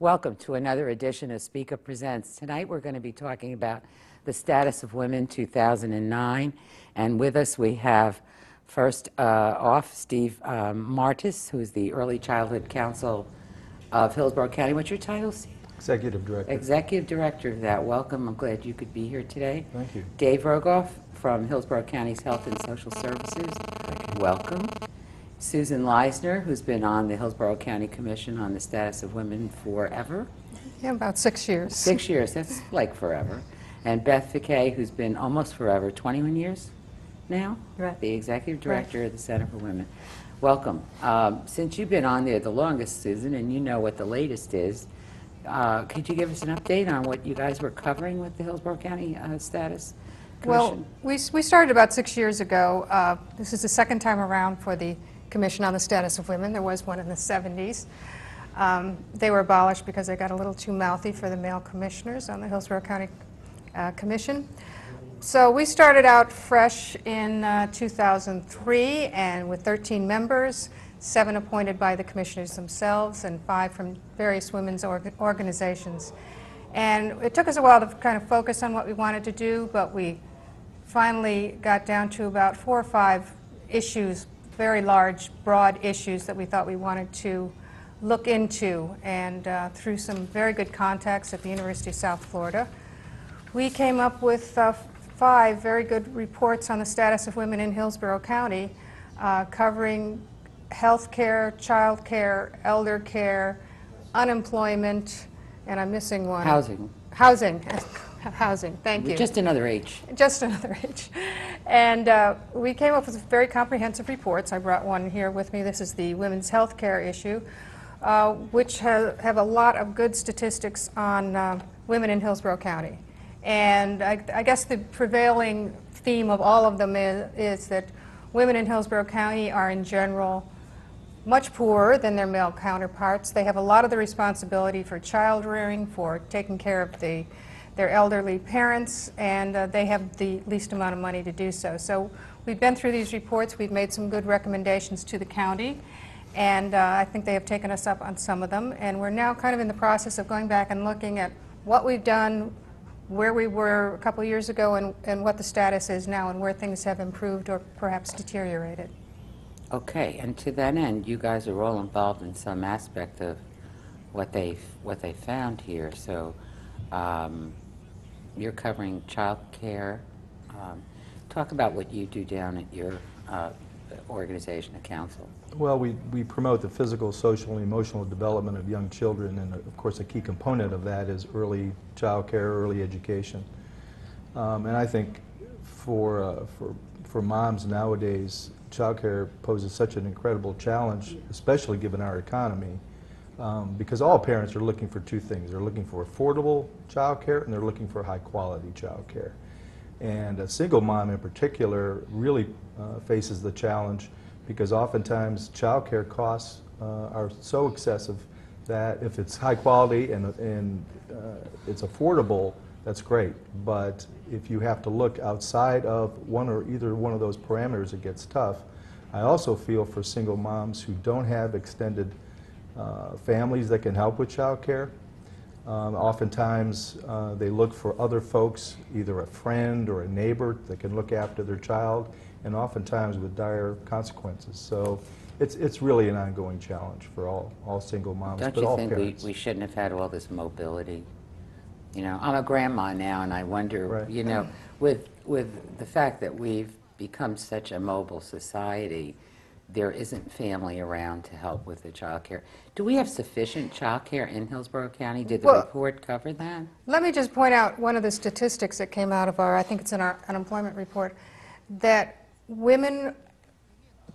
Welcome to another edition of Speak Up Presents. Tonight we're going to be talking about the status of women 2009, and with us we have first off Steve Martaus, who's the Early Childhood Council of Hillsborough County. What's your title, Steve? Executive Director. Executive Director of that. Welcome. I'm glad you could be here today. Thank you. Dave Rogoff from Hillsborough County's Health and Social Services. Welcome. Susan Leisner, who's been on the Hillsborough County Commission on the Status of Women forever. Yeah, about 6 years. 6 years, that's like forever. And Beth, Ficquette, who's been almost forever, 21 years now? Right. The Executive Director of the Center for Women. Welcome. Since you've been on there the longest, Susan, and you know what the latest is, could you give us an update on what you guys were covering with the Hillsborough County Status Commission? Well, we started about 6 years ago. This is the second time around for the Commission on the Status of Women. There was one in the 70s. They were abolished because they got a little too mouthy for the male commissioners on the Hillsborough County Commission. So we started out fresh in 2003 and with 13 members, 7 appointed by the commissioners themselves and 5 from various women's organizations. And it took us a while to kind of focus on what we wanted to do, but we finally got down to about 4 or 5 issues, very large, broad issues that we thought we wanted to look into. And through some very good contacts at the University of South Florida, we came up with 5 very good reports on the status of women in Hillsborough County, covering health care, child care, elder care, unemployment, and I'm missing one. Housing. Housing. Housing, thank you. Just another H. Just another H. And we came up with very comprehensive reports. I brought one here with me. This is the women's health care issue, which have a lot of good statistics on women in Hillsborough County. And I guess the prevailing theme of all of them is that women in Hillsborough County are in general much poorer than their male counterparts. They have a lot of the responsibility for child rearing, for taking care of their elderly parents, and they have the least amount of money to do so. So we've been through these reports. We've made some good recommendations to the county, and I think they have taken us up on some of them. And we're now kind of in the process of going back and looking at what we've done, where we were a couple years ago, and what the status is now, and where things have improved or perhaps deteriorated. Okay, and to that end, you guys are all involved in some aspect of what they found here. So you're covering child care. Talk about what you do down at your organization, the council. Well, we promote the physical, social, and emotional development of young children, and of course a key component of that is early child care, early education. And I think for moms nowadays, child care poses such an incredible challenge, especially given our economy, because all parents are looking for 2 things. They're looking for affordable child care, and they're looking for high-quality child care. And a single mom in particular really faces the challenge because oftentimes child care costs are so excessive that if it's high quality and it's affordable, that's great. But if you have to look outside of either one of those parameters, it gets tough. I also feel for single moms who don't have extended families that can help with child care. Oftentimes they look for other folks, either a friend or a neighbor that can look after their child, and oftentimes with dire consequences. So it's really an ongoing challenge for all single moms, Don't but all you parents. think we shouldn't have had all this mobility? You know, I'm a grandma now, and I wonder, Right. you know, with the fact that we've become such a mobile society, there isn't family around to help with the child care. Do we have sufficient child care in Hillsborough County? Did the report cover that? Let me just point out one of the statistics that came out of I think it's in our unemployment report, that women,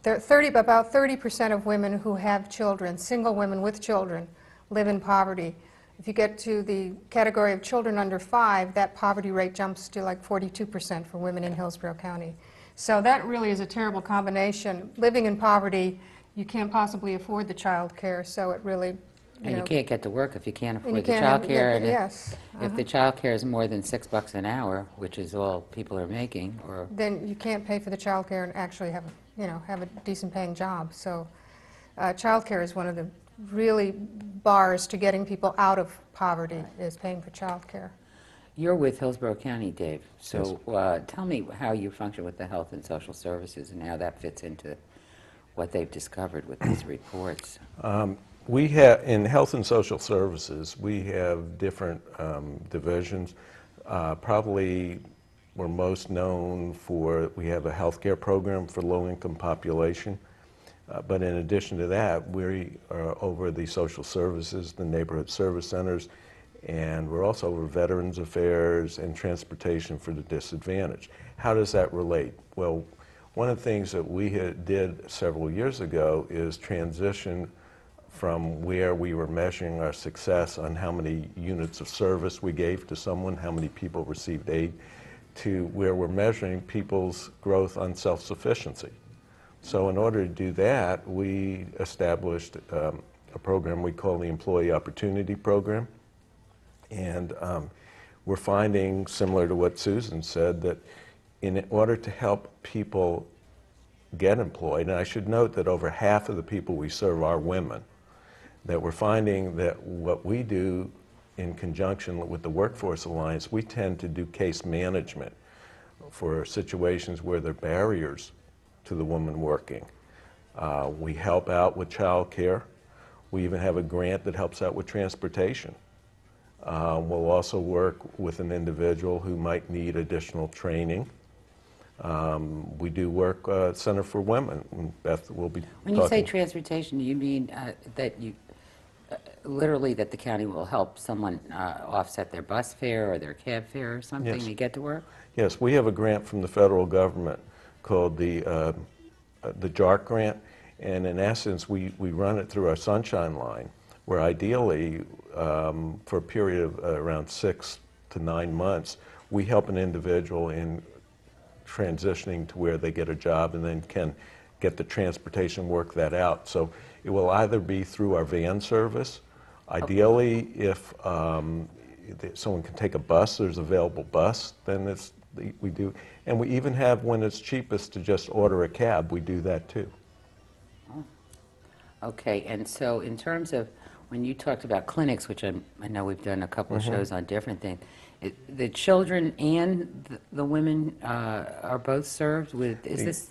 about 30% of women who have children, single women with children, live in poverty. If you get to the category of children under 5, that poverty rate jumps to like 42% for women in Hillsborough County. So that really is a terrible combination. Living in poverty, you can't possibly afford the child care, so it really, And you can't get to work if you can't afford you the can't child have- care. And yes. if the child care is more than $6 an hour, which is all people are making, or Then you can't pay for the child care and actually have a decent paying job. So child care is one of the really bars to getting people out of poverty is paying for child care. You're with Hillsborough County, Dave, so tell me how you function with the Health and Social Services and how that fits into what they've discovered with these reports. We have, in Health and Social Services, we have different divisions. Probably we're most known for, we have a healthcare program for low-income population. But in addition to that, we are over the social services, the neighborhood service centers, and we're also over Veterans Affairs and transportation for the disadvantaged. How does that relate? Well, one of the things that we did several years ago is transition from where we were measuring our success on how many units of service we gave to someone, how many people received aid, to where we're measuring people's growth on self-sufficiency. So in order to do that, we established a program we call the Employee Opportunity Program. And we're finding, similar to what Susan said, that in order to help people get employed, and I should note that over half of the people we serve are women, that we're finding that what we do in conjunction with the Workforce Alliance, we tend to do case management for situations where there are barriers to the woman working. We help out with child care. We even have a grant that helps out with transportation. We'll also work with an individual who might need additional training. We do work Center for Women. Beth will be When you say transportation, do you mean that you, literally that the county will help someone offset their bus fare or their cab fare or something Yes. to get to work? Yes, we have a grant from the federal government called the JARC grant, and in essence, we run it through our Sunshine Line, where ideally, for a period of around 6 to 9 months, we help an individual in transitioning to where they get a job and then can get the transportation, work that out. So it will either be through our van service. Ideally, if someone can take a bus, there's available bus, then we do. And we even have, when it's cheapest to just order a cab, we do that too. Okay, and so in terms of when you talked about clinics, which I know we've done a couple of shows on different things, the children and the women are both served with, is this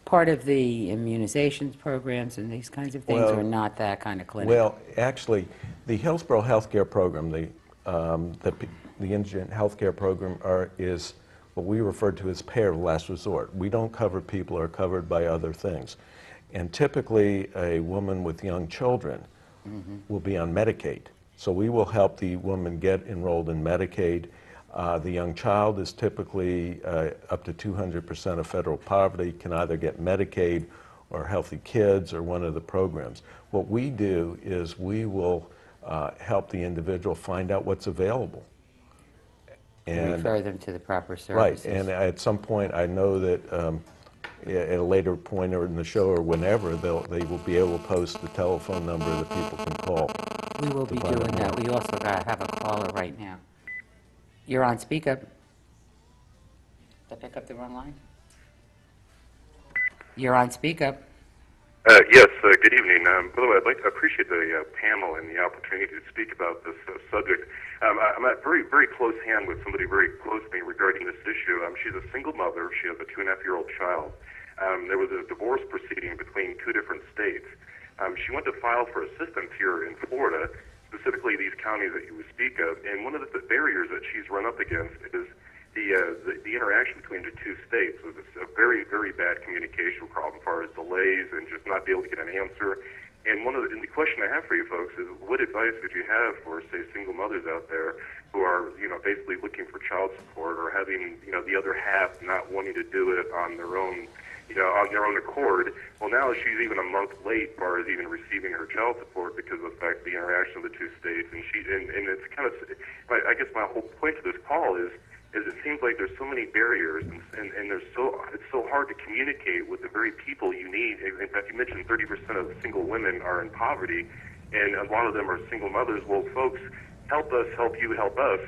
part of the immunizations programs and these kinds of things, Well, or not that kind of clinic? Well, actually, the Hillsborough Healthcare Program, the indigent healthcare program is what we refer to as payer of last resort. We don't cover people who are covered by other things. And typically, a woman with young children will be on Medicaid. So we will help the woman get enrolled in Medicaid. The young child is typically up to 200% of federal poverty, can either get Medicaid or Healthy Kids or one of the programs. What we do is we will help the individual find out what's available. And refer them to the proper Right, services. and at some point, I know that at a later point or in the show or whenever, they will be able to post the telephone number that people can call. We will be doing that. We also have a caller right now. You're on Speak Up. Did I pick up the wrong line? You're on Speak Up. Yes, good evening. By the way, I'd like to appreciate the panel and the opportunity to speak about this subject. I'm at very, very close hand with somebody very close to me regarding this issue. She's a single mother. She has a 2.5-year-old child. There was a divorce proceeding between 2 different states. She went to file for assistance here in Florida, specifically these counties that you would speak of, and one of the barriers that she's run up against is the interaction between the 2 states was a very, very bad communication problem as far as delays and just not be able to get an answer. And and the question I have for you folks is, what advice would you have for, say, single mothers out there who are, basically looking for child support or having, the other half not wanting to do it on their own, on their own accord? Well, now she's even a month late as far as even receiving her child support because of the fact the interaction of the 2 states. And it's kind of, I guess my whole point to this call is it seems like there's so many barriers and it's so hard to communicate with the very people you need. In fact, you mentioned 30% of single women are in poverty, and a lot of them are single mothers. Well, folks, help us, help you, help us.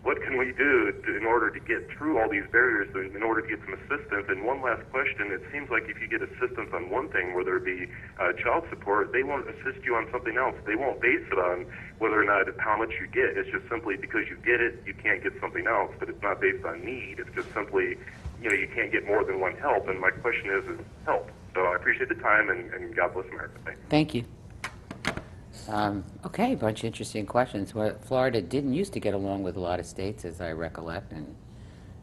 what can we do in order to get through all these barriers, in order to get some assistance? And one last question, it seems like if you get assistance on one thing, whether it be child support, they won't assist you on something else. They won't base it on whether or not how much you get. It's just simply because you get it, you can't get something else, but it's not based on need. It's just simply, you can't get more than one help, and my question is help. So I appreciate the time, and God bless America. Thank you. Okay, a bunch of interesting questions. Well, Florida didn't used to get along with a lot of states, as I recollect, and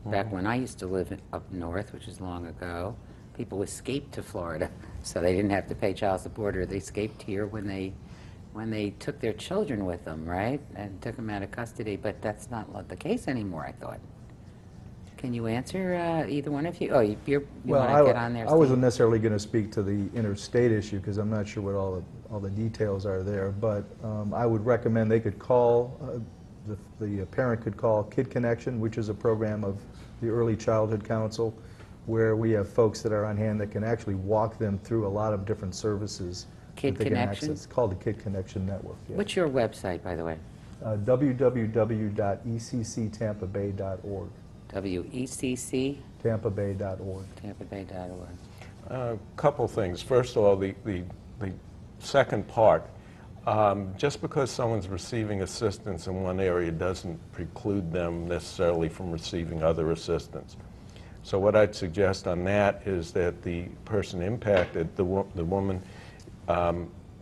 back when I used to live up north, which is long ago, people escaped to Florida, so they didn't have to pay child support, or they escaped here when they took their children with them, right, and took them out of custody. But that's not the case anymore, I thought. Can you answer either one of you? Oh, you want to get on there, I Steve? wasn't necessarily going to speak to the interstate issue because I'm not sure what all the details are there, but I would recommend they could call, the parent could call Kid Connection, which is a program of the Early Childhood Council, where we have folks that are on hand that can actually walk them through a lot of different services. Kid that they can Connection? access. It's called the Kid Connection Network. Yeah. What's your website, by the way? www.ecctampabay.org. WECC? TampaBay.org. TampaBay.org. A couple things. First of all, the second part, just because someone's receiving assistance in one area doesn't preclude them necessarily from receiving other assistance. So what I'd suggest on that is that the person impacted, the woman,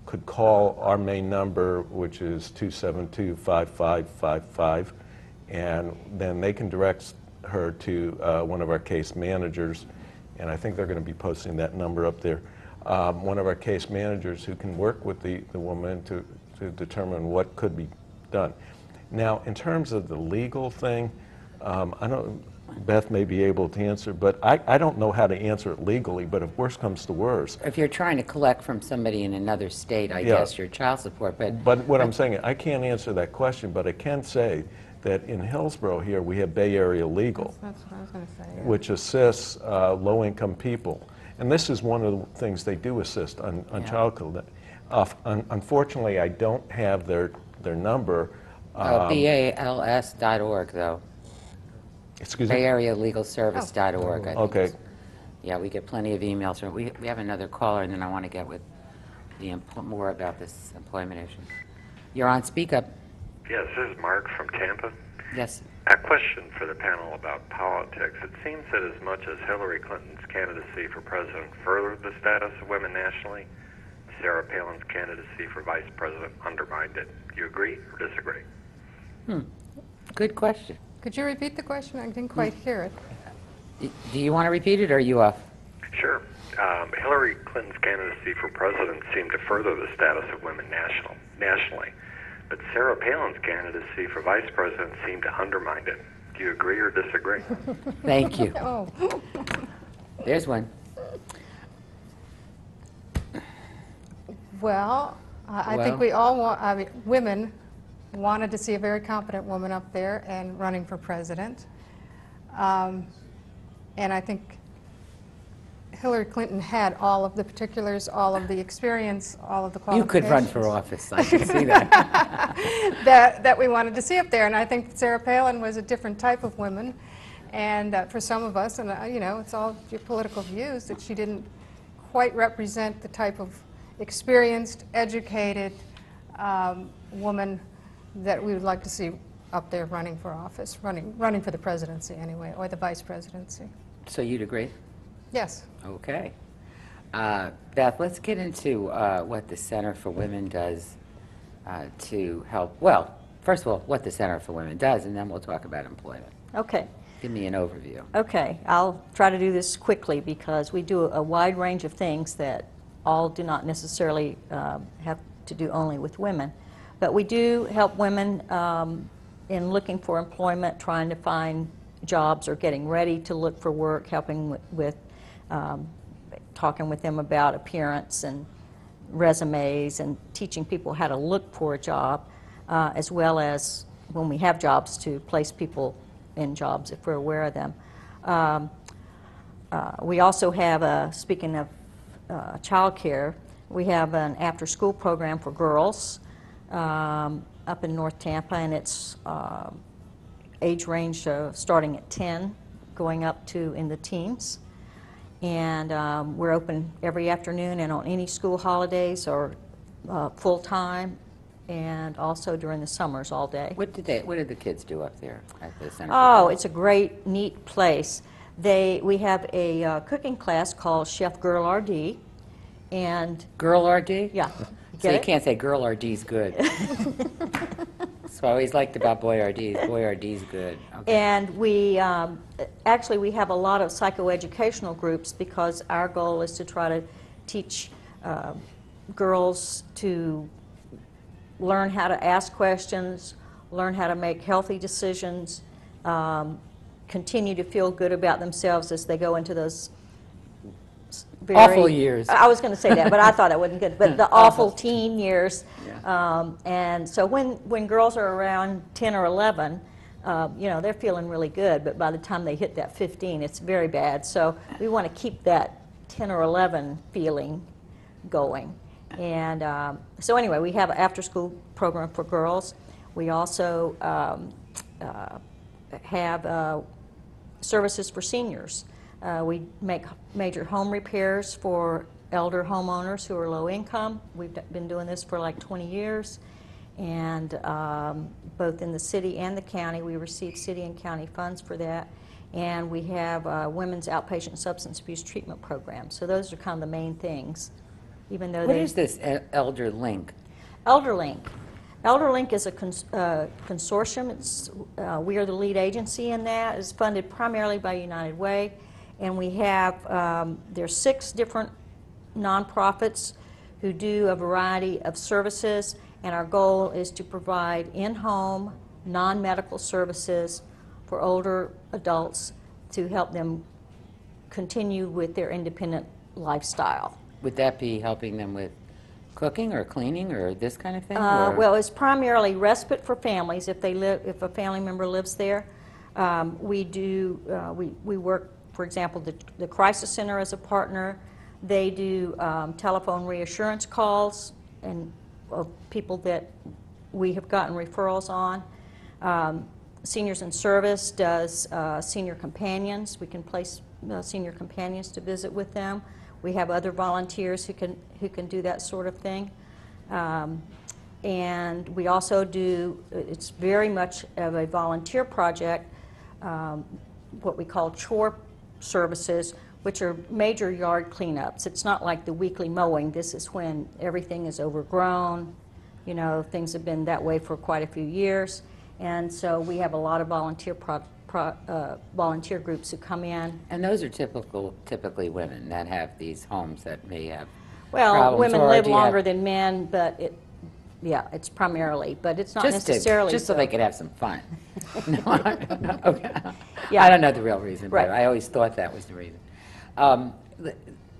could call our main number, which is 272-5555, and then they can direct her to one of our case managers, and I think they're going to be posting that number up there. One of our case managers who can work with the woman to determine what could be done. Now, in terms of the legal thing, I don't, Beth may be able to answer, but I don't know how to answer it legally, but if worse comes to worse. If you're trying to collect from somebody in another state, I guess your child support, But what I'm saying, I can't answer that question, but I can say that in Hillsborough here, we have Bay Area Legal, That's what I was going to say. Yeah. which assists low-income people. And this is one of the things they do assist on child care. Unfortunately, I don't have their number. BALS.org, though. Excuse Bay me? Area Legal Service.org. I think Okay. it's- Yeah, we get plenty of emails. We have another caller, and then I want to get with more about this employment issue. You're on Speak Up. Yes, this is Mark from Tampa. Yes. A question for the panel about politics. It seems that as much as Hillary Clinton's candidacy for president furthered the status of women nationally, Sarah Palin's candidacy for vice president undermined it. Do you agree or disagree? Good question. Could you repeat the question? I didn't quite hear it. Do you want to repeat it, or are you off? Sure. Hillary Clinton's candidacy for president seemed to further the status of women nationally, but Sarah Palin's candidacy for vice president seemed to undermine it. Do you agree or disagree? Thank you. Oh, There's one. well, I think we all want, women wanted to see a very competent woman up there and running for president. And I think Hillary Clinton had all of the particulars, all of the experience, all of the You qualifications. could run for office. I can see that. that we wanted to see up there. And I think Sarah Palin was a different type of woman. And for some of us, and it's all your political views, that she didn't quite represent the type of experienced, educated woman that we would like to see up there running for office, running for the presidency anyway, or the vice presidency. So you'd agree? Yes. Okay. Beth, let's get into what the Center for Women does to help. Well, first of all, what the Center for Women does, and then we'll talk about employment. Okay. Give me an overview. Okay, I'll try to do this quickly because we do a wide range of things that all do not necessarily have to do only with women. But we do help women in looking for employment, trying to find jobs or getting ready to look for work, helping with talking with them about appearance and resumes and teaching people how to look for a job, as well as when we have jobs to place people in jobs if we're aware of them. We also have, speaking of child care, we have an after-school program for girls up in North Tampa, and it's age range starting at 10, going up to in the teens. And we're open every afternoon and on any school holidays or full-time, and also during the summers all day. What did the kids do up there at the Center? Oh, it's a great, neat place. We have a cooking class called Chef Girl RD, and Girl RD? yeah, So you get it? can't say Girl RD's good. That's what I always liked about Boy RD's. Boy RD's good. Okay. And we actually we have a lot of psychoeducational groups because our goal is to try to teach girls to learn how to ask questions, learn how to make healthy decisions, continue to feel good about themselves as they go into those very Awful years. I was going to say that, but I thought that wasn't good. But the awful teen years. Yeah. And so when girls are around 10 or 11, you know, they're feeling really good. But by the time they hit that 15, it's very bad. So we want to keep that 10 or 11 feeling going. And so anyway, we have an after-school program for girls. We also have services for seniors. We make major home repairs for elder homeowners who are low income. We've been doing this for like 20 years. And both in the city and the county, we receive city and county funds for that. And we have women's outpatient substance abuse treatment program. So those are kind of the main things. Even though What is this Elder Link? ElderLink. ElderLink is a consortium. We are the lead agency in that. It's funded primarily by United Way. And we have, there's 6 different nonprofits who do a variety of services. And our goal is to provide in-home, non-medical services for older adults to help them continue with their independent lifestyle. Would that be helping them with cooking or cleaning or this kind of thing? Or? Well, it's primarily respite for families if a family member lives there. We work, for example, the Crisis Center as a partner. They do telephone reassurance calls and of people that we have gotten referrals on. Seniors in Service does senior companions. We can place senior companions to visit with them. We have other volunteers who can do that sort of thing. And we also do, it's very much of a volunteer project, what we call chore services, which are major yard cleanups. It's not like the weekly mowing. This is when everything is overgrown. You know, things have been that way for quite a few years. And so we have a lot of volunteer volunteer groups who come in. And those are typically women that have these homes that may have Well, problems. women Or live do you have- longer than men, but it's primarily, but it's not necessarily just so they could have some fun. No, okay. Yeah. I don't know the real reason, Right. but I always thought that was the reason.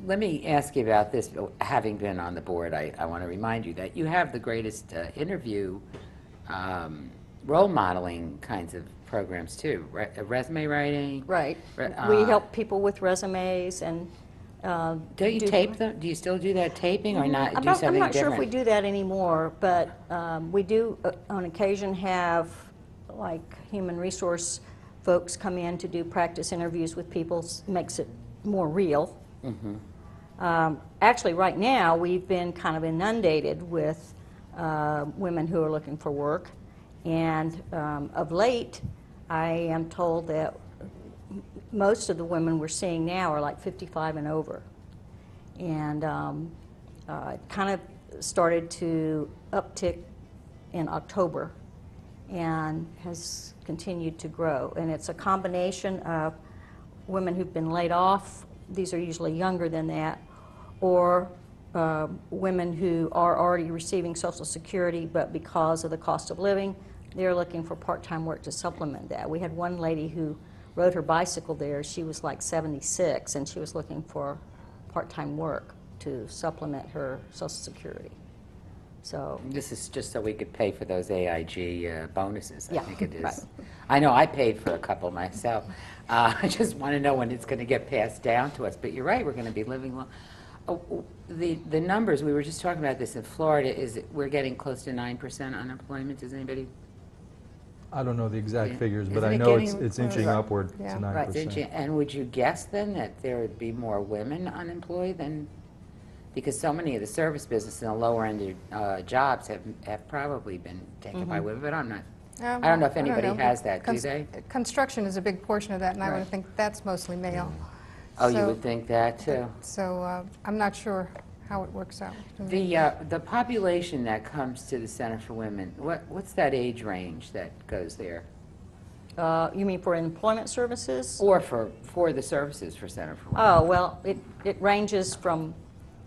Let me ask you about this. Having been on the board, I want to remind you that you have the greatest interview role modeling kinds of programs too, resume writing. Right. We help people with resumes and Don't you tape them? Do you still do that taping or not? I'm do not, something I'm not sure if we different? do that anymore, but we do on occasion have like human resource folks come in to do practice interviews with people, makes it more real. Mm-hmm. Actually, right now, we've been kind of inundated with women who are looking for work. And of late, I am told that most of the women we're seeing now are like 55 and over. And it kind of started to uptick in October and has continued to grow. And it's a combination of women who've been laid off, these are usually younger than that, or women who are already receiving Social Security, but because of the cost of living, they're looking for part-time work to supplement that. We had one lady who rode her bicycle there. She was like 76, and she was looking for part-time work to supplement her Social Security. So This is just so we could pay for those AIG bonuses, I Yeah, think it is. right. I know I paid for a couple myself. I just want to know when it's going to get passed down to us. But you're right, we're going to be living long. Oh, the numbers, we were just talking about this in Florida, is we're getting close to 9% unemployment. Does anybody I don't know the exact figures, but Isn't I it know getting it's inching closer? upward Yeah. to 9%. Right, and would you guess then that there would be more women unemployed than, because so many of the service business and the lower end jobs have probably been taken by women, but I'm not, I don't know if anybody has that, do they? Construction is a big portion of that, and I Right. would think that's mostly male. Oh, you So- would think that too? So I'm not sure how it works out. The population that comes to the Center for Women, what's that age range that goes there? You mean for employment services? Or for the services for Center for Women? Oh, well, it ranges from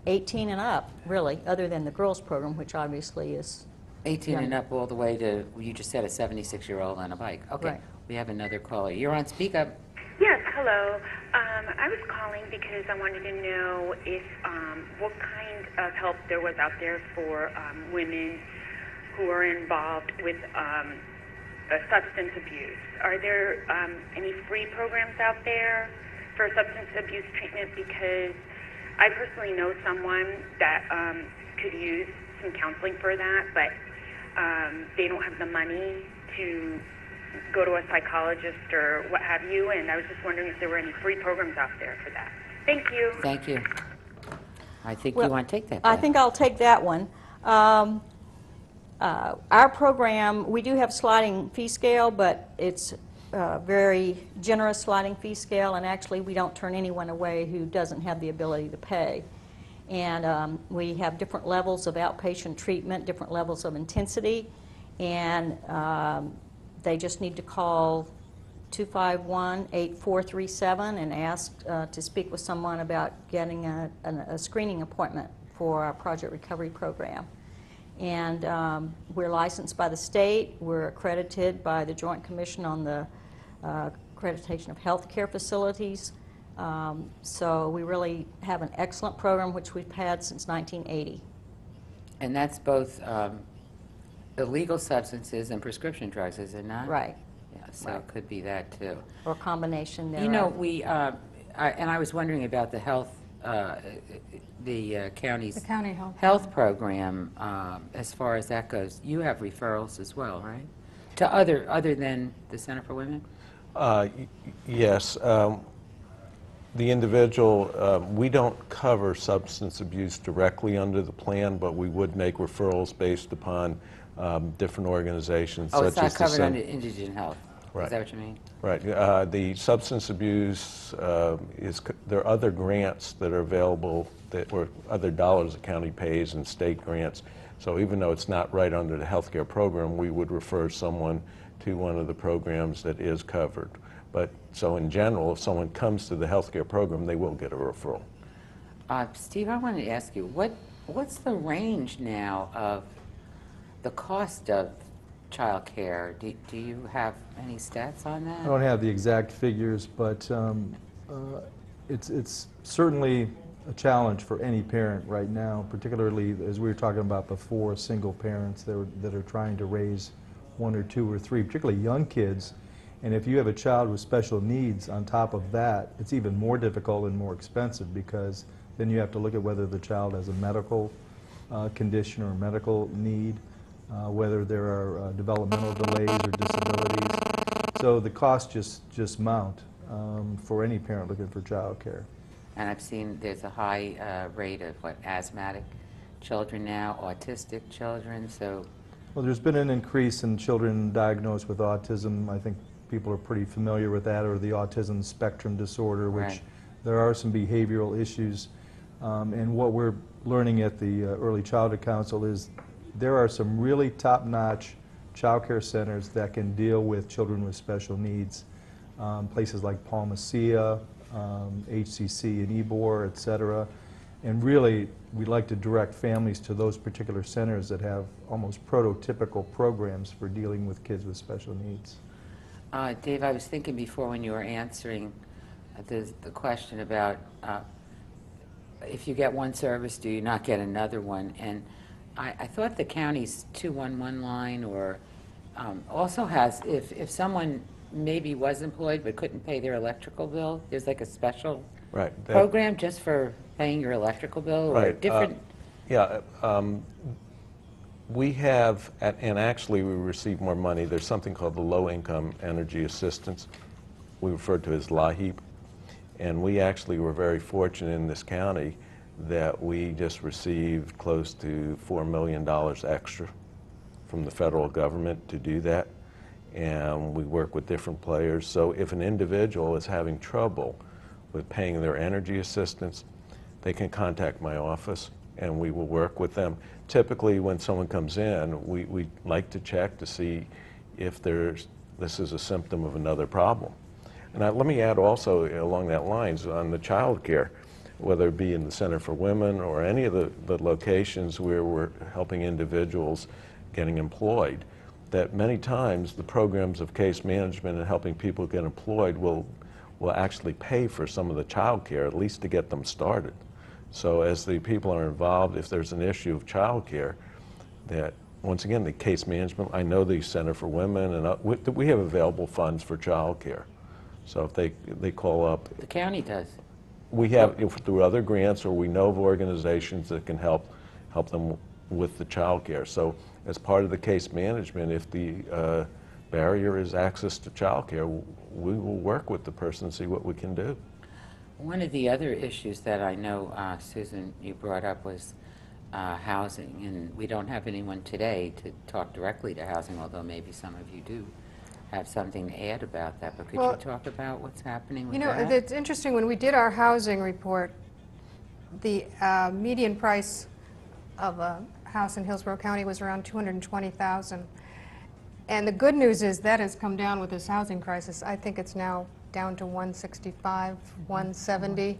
18 and up, really, other than the girls program, which obviously is 18 and up all the way to, you just said a 76-year-old on a bike. Okay, Right. we have another caller. You're on Speak Up. Yes, hello. I was calling because I wanted to know if what kind of help there was out there for women who are involved with substance abuse. Are there any free programs out there for substance abuse treatment? Because I personally know someone that could use some counseling for that, but they don't have the money to go to a psychologist or what have you, and I was just wondering if there were any free programs out there for that. Thank you. Thank you. I think Well, you want to take that. I Beth. think I'll take that one. Our program, we do have sliding fee scale, but it's a very generous sliding fee scale, and actually we don't turn anyone away who doesn't have the ability to pay. And we have different levels of outpatient treatment, different levels of intensity, and they just need to call 251-8437 and ask to speak with someone about getting a screening appointment for our Project Recovery program. And we're licensed by the state. We're accredited by the Joint Commission on the Accreditation of Healthcare Facilities. So we really have an excellent program, which we've had since 1980. And that's both illegal substances and prescription drugs, is it not? Right. Yeah, so Right. it could be that too. Or a combination thereof. You know, I was wondering about the health, the county's The county health. health program, as far as that goes. You have referrals as well, right? To other than the Center for Women? Yes. The individual, we don't cover substance abuse directly under the plan, but we would make referrals based upon different organizations. Oh, it's such not as the covered Cen- under indigent health. Right. Is that what you mean? Right. The substance abuse there are other grants that are available or other dollars the county pays and state grants. So even though it's not right under the healthcare program, we would refer someone to one of the programs that is covered. But so in general, if someone comes to the healthcare program, they will get a referral. Steve, I wanted to ask you, what's the range now of the cost of child care? Do you have any stats on that? I don't have the exact figures, but it's certainly a challenge for any parent right now, particularly as we were talking about before, single parents that are trying to raise one or two or three, particularly young kids. And if you have a child with special needs on top of that, it's even more difficult and more expensive, because then you have to look at whether the child has a medical condition or medical need, whether there are developmental delays or disabilities. So the costs just mount for any parent looking for child care. And I've seen there's a high rate of asthmatic children now, autistic children, so... Well, there's been an increase in children diagnosed with autism. I think people are pretty familiar with that, or the autism spectrum disorder, which Right. there are some behavioral issues. And what we're learning at the Early Childhood Council is there are some really top-notch child care centers that can deal with children with special needs. Places like Palmacia, HCC and Ybor, et cetera. And really, we'd like to direct families to those particular centers that have almost prototypical programs for dealing with kids with special needs. Dave, I was thinking before when you were answering the question about if you get one service, do you not get another one? And I thought the county's 211 line or also has, if someone maybe was employed but couldn't pay their electrical bill, there's like a special Right. program just for paying your electrical bill, or Right. different? We have, and actually we receive more money. There's something called the Low Income Energy Assistance. We refer to as LIHEAP. And we actually were very fortunate in this county that we just received close to $4 million extra from the federal government to do that. And we work with different players. So if an individual is having trouble with paying their energy assistance, they can contact my office and we will work with them. Typically when someone comes in, we like to check to see if this is a symptom of another problem. And let me add also along that lines on the child care, whether it be in the Center for Women or any of the locations where we're helping individuals getting employed, that many times the programs of case management and helping people get employed will actually pay for some of the child care, at least to get them started. So as the people are involved, if there's an issue of child care, that once again, the case management, I know the Center for Women, and we have available funds for child care. So if they call up. The county does. We have, through other grants, or we know of organizations that can help them with the child care. So as part of the case management, if the barrier is access to child care, we will work with the person and see what we can do. One of the other issues that I know, Susan, you brought up was housing, and we don't have anyone today to talk directly to housing, although maybe some of you do have something to add about that. But could you talk about what's happening with that? It's interesting, when we did our housing report, the median price of a house in Hillsborough County was around $220,000. And the good news is that has come down with this housing crisis. I think it's now down to $165, $170.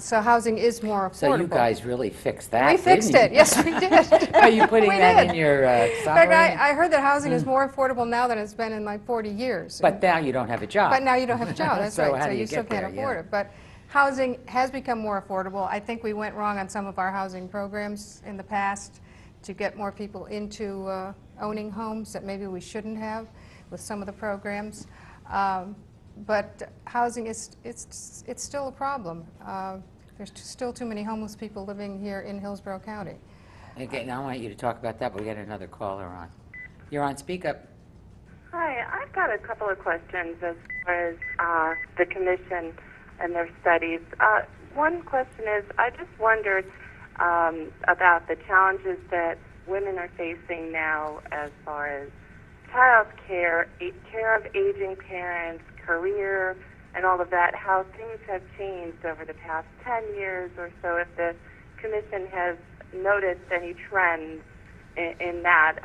So housing is more affordable. So you guys really fixed that, We fixed didn't it. you? Yes, we did. Are you putting We that did. in your In summary? fact, I heard that housing is more affordable now than it's been in like 40 years. But now you don't have a job. But now you don't have a job, that's So right. how So do you you still get can't there? afford Yeah. it. But housing has become more affordable. I think we went wrong on some of our housing programs in the past to get more people into owning homes that maybe we shouldn't have with some of the programs. But housing it's still a problem. There's still too many homeless people living here in Hillsborough County. Again, I want you to talk about that, but we got another caller on. You're on. Speak up. Hi, I've got a couple of questions as far as the commission and their studies. One question is, I just wondered about the challenges that women are facing now as far as child care, care of aging parents, career, and all of that, how things have changed over the past 10 years or so, if the commission has noticed any trends in that.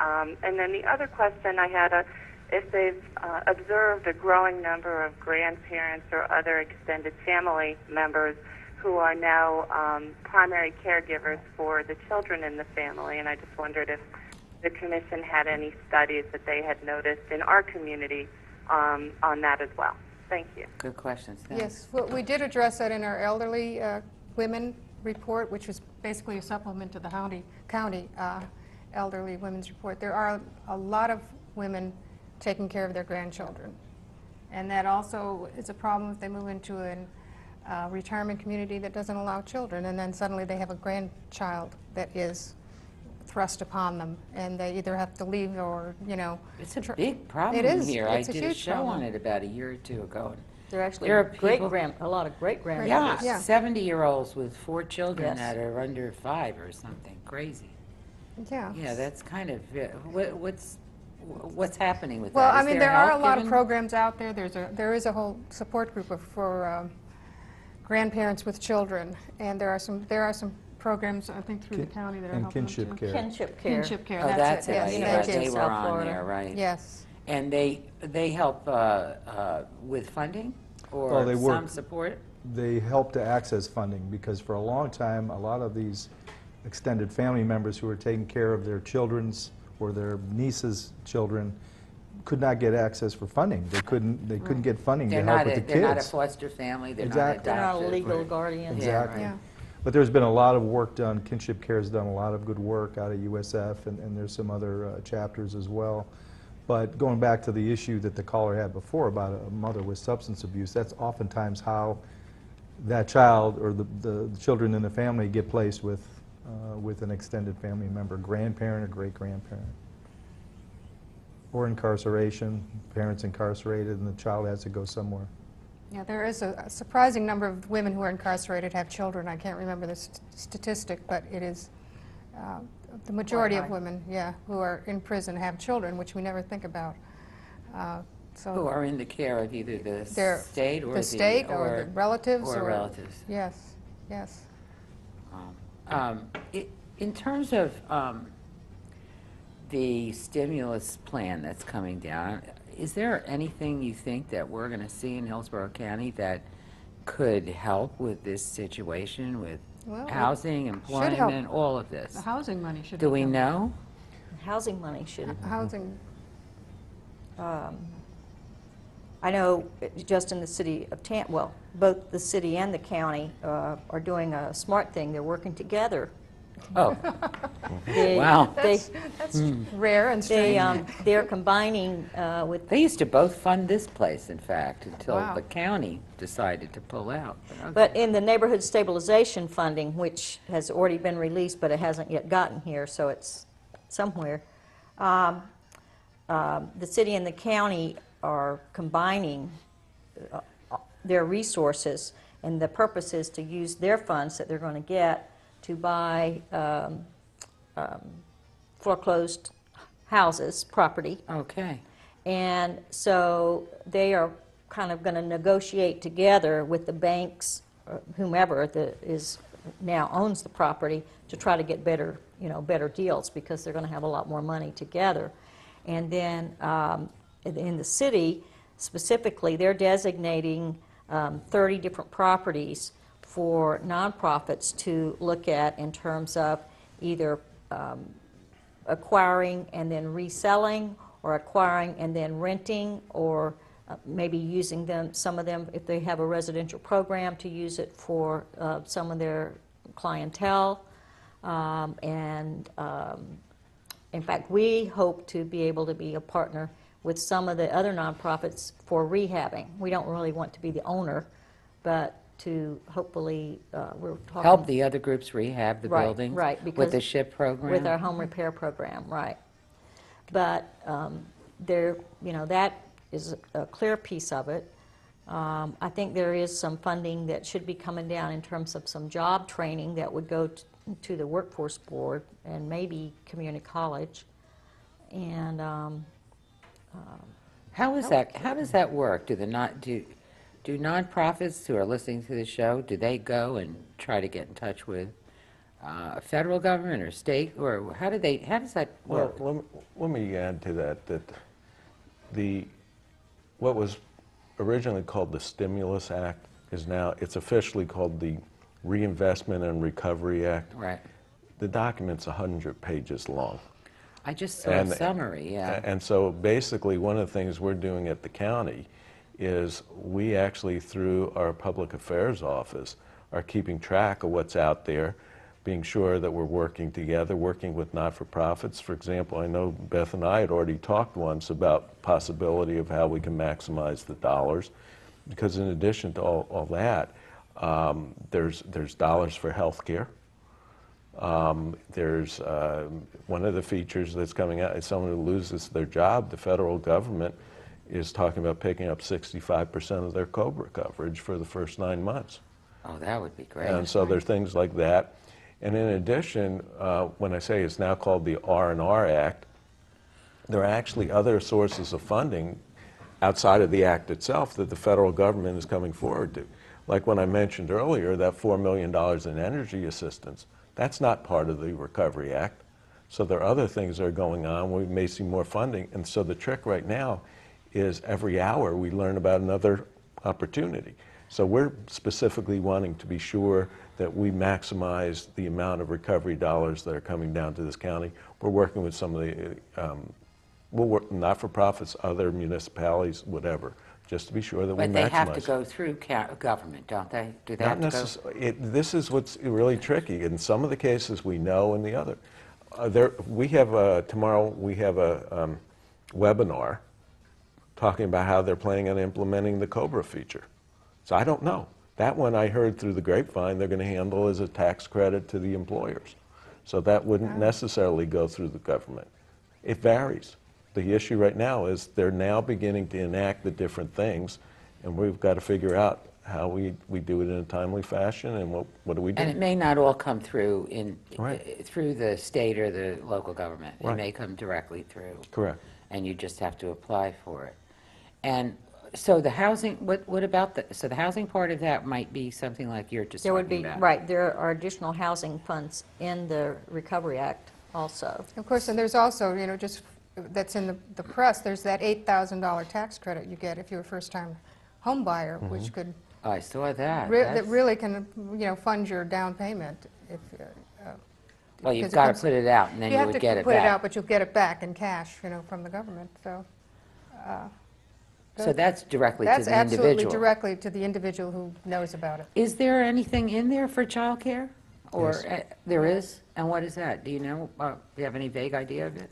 And then the other question I had, if they've observed a growing number of grandparents or other extended family members who are now primary caregivers for the children in the family, and I just wondered if the commission had any studies that they had noticed in our community on that as well. Thank you. Good questions. Thanks. Yes, well, we did address that in our elderly women report, which was basically a supplement to the county elderly women's report. There are a lot of women taking care of their grandchildren, and that also is a problem if they move into a retirement community that doesn't allow children, and then suddenly they have a grandchild that is thrust upon them, and they either have to leave or, you know. It's a big problem It is. here. It's I a did a huge show problem. on it about a year or two ago. There are actually There are people- a lot of great Yeah, grandmothers. Yeah. 70-year-olds with 4 children Yes. that are under 5 or something crazy. Yeah. Yeah, that's kind of what's happening with Well, that? I Is mean, there there are a help lot of given? programs out there. There is a whole support group for grandparents with children, and there are some programs, I think, through the county that are And helping them kinship too. care. Kinship care. Kinship care, Oh, that's it. Yes, I yeah, heard thank they you. were South on Florida. there, right? Yes. And they help with funding or Well, they work. some support? They help to access funding because for a long time, a lot of these extended family members who are taking care of their children's or their niece's children could not get access for funding. They couldn't get funding They're to help not with a, the they're not a kids. foster family. They're Exactly. not They're not adopted. legal Right. guardians. Exactly. Yeah. But there's been a lot of work done. Kinship Care has done a lot of good work out of USF, and there's some other chapters as well. But going back to the issue that the caller had before about a mother with substance abuse, that's oftentimes how that child or the children in the family get placed with with an extended family member, grandparent or great-grandparent. Or incarceration, parents incarcerated and the child has to go somewhere. Yeah, there is a surprising number of women who are incarcerated have children. I can't remember the statistic, but it is the majority of women, yeah, who are in prison have children, which we never think about. Who are in the care of either the state or the relatives or relatives. Yes, yes. In terms of the stimulus plan that's coming down, is there anything you think that we're going to see in Hillsborough County that could help with this situation, with housing, employment, all of this? The housing money should. Do we know? Housing money should. Housing. I know just in the city of Tampa, well, both the city and the county are doing a smart thing. They're working together. Oh, wow. That's rare and strange. They're combining with... They used to both fund this place, in fact, until Wow. the county decided to pull out. But in the neighborhood stabilization funding, which has already been released, but it hasn't yet gotten here, so it's somewhere, the city and the county are combining their resources, and the purpose is to use their funds that they're going to get to buy foreclosed houses, property. Okay. And so they are kind of going to negotiate together with the banks, or whomever is now owns the property, to try to get better, better deals, because they're going to have a lot more money together. And then in the city, specifically, they're designating 30 different properties for nonprofits to look at in terms of either acquiring and then reselling, or acquiring and then renting, or maybe using them, some of them, if they have a residential program, to use it for some of their clientele. In fact, we hope to be able to be a partner with some of the other nonprofits for rehabbing. We don't really want to be the owner, but to hopefully, we're talking... Help the other groups rehab the buildings? Right, with the SHIP program? With our home repair program, right. But that is a clear piece of it. I think there is some funding that should be coming down in terms of some job training that would go to the workforce board and maybe community college. And how does that work? Do nonprofits who are listening to the show, do they go and try to get in touch with federal government or state, or how does that work? Well, let me add to that what was originally called the Stimulus Act is now, it's officially called the Reinvestment and Recovery Act. Right. The document's 100 pages long. I just saw a summary, yeah. And so basically one of the things we're doing at the county is we actually, through our public affairs office, are keeping track of what's out there, being sure that we're working together, working with not-for-profits. For example, I know Beth and I had already talked once about possibility of how we can maximize the dollars, because in addition to all that, there's dollars for health care. There's one of the features that's coming out is someone who loses their job, the federal government is talking about picking up 65% of their COBRA coverage for the first 9 months. Oh, that would be great. And so there's things like that. And in addition, when I say it's now called the R&R Act, there are actually other sources of funding outside of the act itself that the federal government is coming forward to. Like when I mentioned earlier, that $4 million in energy assistance, that's not part of the Recovery Act. So there are other things that are going on. We may see more funding. And so the trick right now is every hour we learn about another opportunity. So we're specifically wanting to be sure that we maximize the amount of recovery dollars that are coming down to this county. We're working with some of the not-for-profits, other municipalities, whatever, just to be sure that we maximize. But they have to go through government, don't they? Do they have to go? This is what's really tricky. In some of the cases we know, in the other. We have tomorrow we have a webinar talking about how they're planning on implementing the COBRA feature. So I don't know. That one I heard through the grapevine they're going to handle as a tax credit to the employers. So that wouldn't necessarily go through the government. It varies. The issue right now is they're now beginning to enact the different things, and we've got to figure out how we do it in a timely fashion, and what do we do? And it may not all come through Right. through the state or the local government. It Right. may come directly through. Correct. And you just have to apply for it. And so the housing, what about so the housing part of that might be something like you're just There would talking be, about. right, there are additional housing funds in the Recovery Act also. Of course, and there's also, you know, just that's in the press, there's that $8,000 tax credit you get if you're a first-time home buyer, which could, Oh, I saw that. that That's- really can, you know, fund your down payment if, Well, you've because it got to comes- put it out, and then you have would to get it put it out, back. but you'll get it back in cash, you know, from the government, so. So that's directly to That's the absolutely individual. directly to the individual who knows about it. Is there anything in there for childcare? Or Yes. there is? And what is that? Do you know? Do you have any vague idea of it?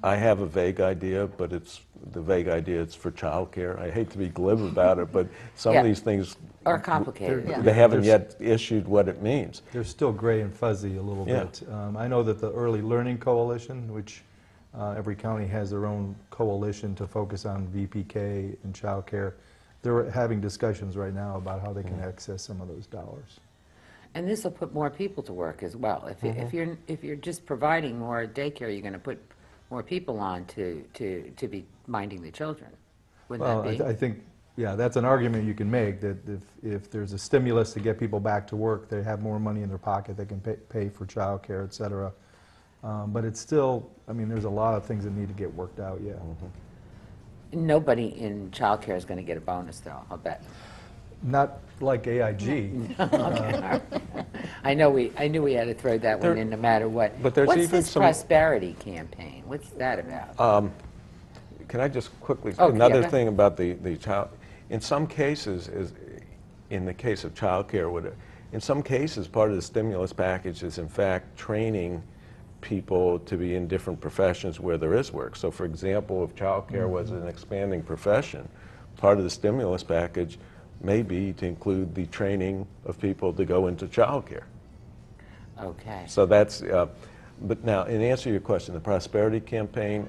I have a vague idea, but it's the vague idea it's for childcare. I hate to be glib about it, but some Yeah. of these things Or complicated? Yeah. they haven't There's- yet issued what it means. They're still gray and fuzzy a little Yeah. bit. I know that the Early Learning Coalition, which every county has their own coalition to focus on VPK and child care, they're having discussions right now about how they can access some of those dollars. And this will put more people to work as well. If you're just providing more daycare, you're going to put more people on to be minding the children. Wouldn't Well, that be? I think, yeah, that's an argument you can make, that if there's a stimulus to get people back to work, they have more money in their pocket, they can pay for child care, et cetera. But it's still, I mean, there's a lot of things that need to get worked out yet. Nobody in childcare is going to get a bonus, though, I'll bet. Not like AIG. I knew we had to throw that one in no matter what. but there's What's even this some- prosperity campaign? What's that about? Can I just quickly, Oh, yeah, another go ahead. thing about the child, in some cases, in the case of child care, in some cases, part of the stimulus package is in fact training people to be in different professions where there is work. So for example, if child care was an expanding profession, part of the stimulus package may be to include the training of people to go into child care. Okay. So that's, but now, in answer to your question, the prosperity campaign,